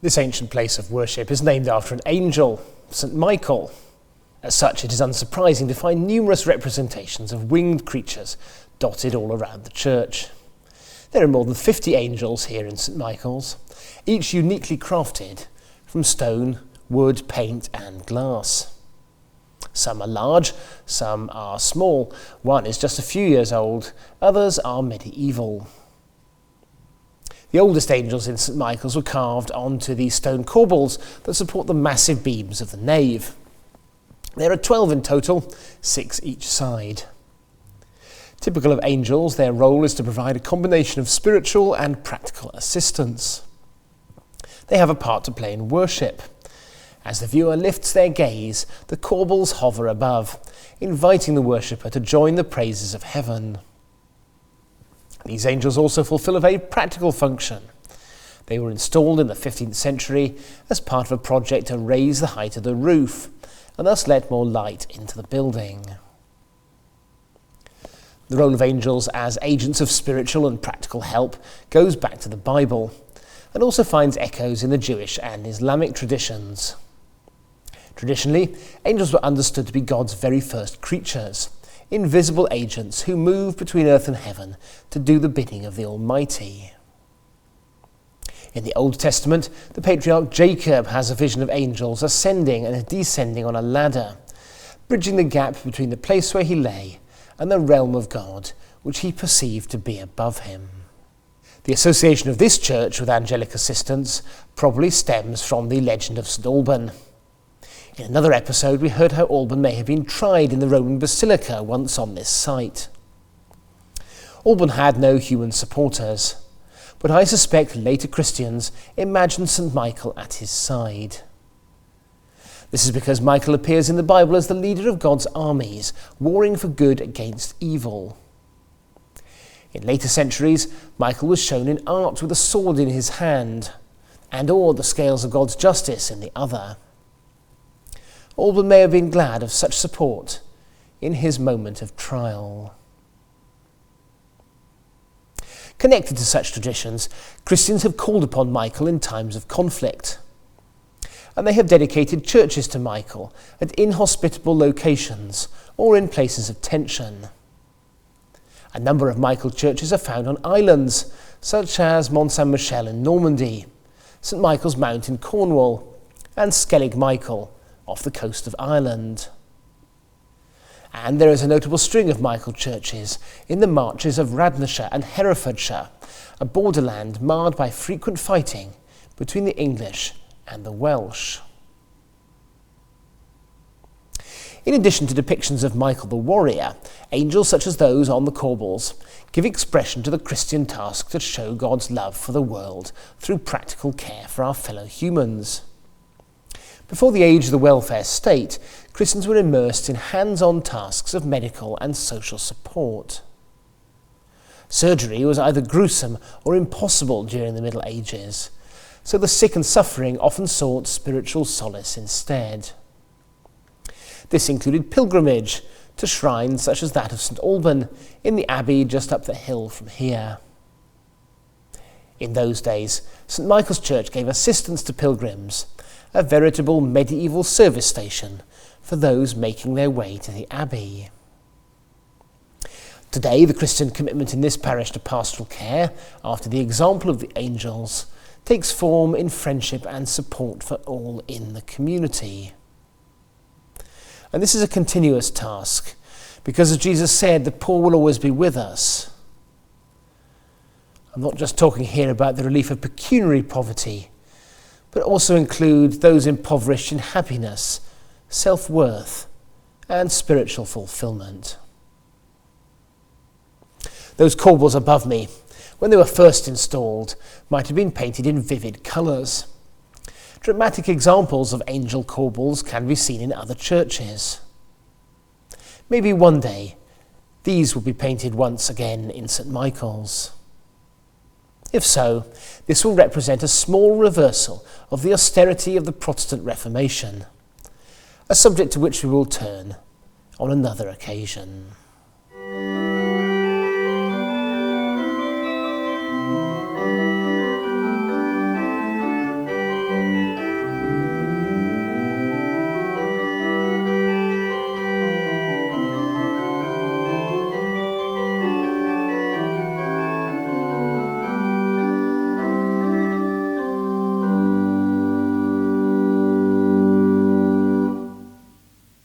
This ancient place of worship is named after an angel, St Michael. As such, it is unsurprising to find numerous representations of winged creatures dotted all around the church. There are more than 50 angels here in St Michael's, each uniquely crafted from stone, wood, paint and glass. Some are large, some are small. One is just a few years old, others are medieval. The oldest angels in St Michael's were carved onto the stone corbels that support the massive beams of the nave. There are 12 in total, 6 each side. Typical of angels, their role is to provide a combination of spiritual and practical assistance. They have a part to play in worship. As the viewer lifts their gaze, the corbels hover above, inviting the worshipper to join the praises of heaven. These angels also fulfill a very practical function. They were installed in the 15th century as part of a project to raise the height of the roof and thus let more light into the building. The role of angels as agents of spiritual and practical help goes back to the Bible and also finds echoes in the Jewish and Islamic traditions. Traditionally, angels were understood to be God's very first creatures, invisible agents who move between earth and heaven to do the bidding of the Almighty. In the Old Testament, the patriarch Jacob has a vision of angels ascending and descending on a ladder, bridging the gap between the place where he lay and the realm of God, which he perceived to be above him. The association of this church with angelic assistance probably stems from the legend of St Alban. In another episode, we heard how Alban may have been tried in the Roman basilica once on this site. Alban had no human supporters, but I suspect later Christians imagined St Michael at his side. This is because Michael appears in the Bible as the leader of God's armies, warring for good against evil. In later centuries, Michael was shown in art with a sword in his hand, and/or the scales of God's justice in the other. Alban may have been glad of such support in his moment of trial. Connected to such traditions, Christians have called upon Michael in times of conflict, and they have dedicated churches to Michael at inhospitable locations or in places of tension. A number of Michael churches are found on islands, such as Mont Saint-Michel in Normandy, St Michael's Mount in Cornwall, and Skellig Michael off the coast of Ireland. And there is a notable string of Michael churches in the marches of Radnorshire and Herefordshire, a borderland marred by frequent fighting between the English and the Welsh. In addition to depictions of Michael the warrior, angels such as those on the corbels give expression to the Christian task to show God's love for the world through practical care for our fellow humans. Before the age of the welfare state, Christians were immersed in hands-on tasks of medical and social support. Surgery was either gruesome or impossible during the Middle Ages, so the sick and suffering often sought spiritual solace instead. This included pilgrimage to shrines such as that of St Alban in the abbey just up the hill from here. In those days, St Michael's Church gave assistance to pilgrims, a veritable medieval service station for those making their way to the abbey. Today, the Christian commitment in this parish to pastoral care, after the example of the angels, takes form in friendship and support for all in the community. And this is a continuous task, because as Jesus said, the poor will always be with us. I'm not just talking here about the relief of pecuniary poverty, but also include those impoverished in happiness, self-worth, and spiritual fulfillment. Those corbels above me, when they were first installed, might have been painted in vivid colours. Dramatic examples of angel corbels can be seen in other churches. Maybe one day, these will be painted once again in St Michael's. If so, this will represent a small reversal of the austerity of the Protestant Reformation, a subject to which we will turn on another occasion.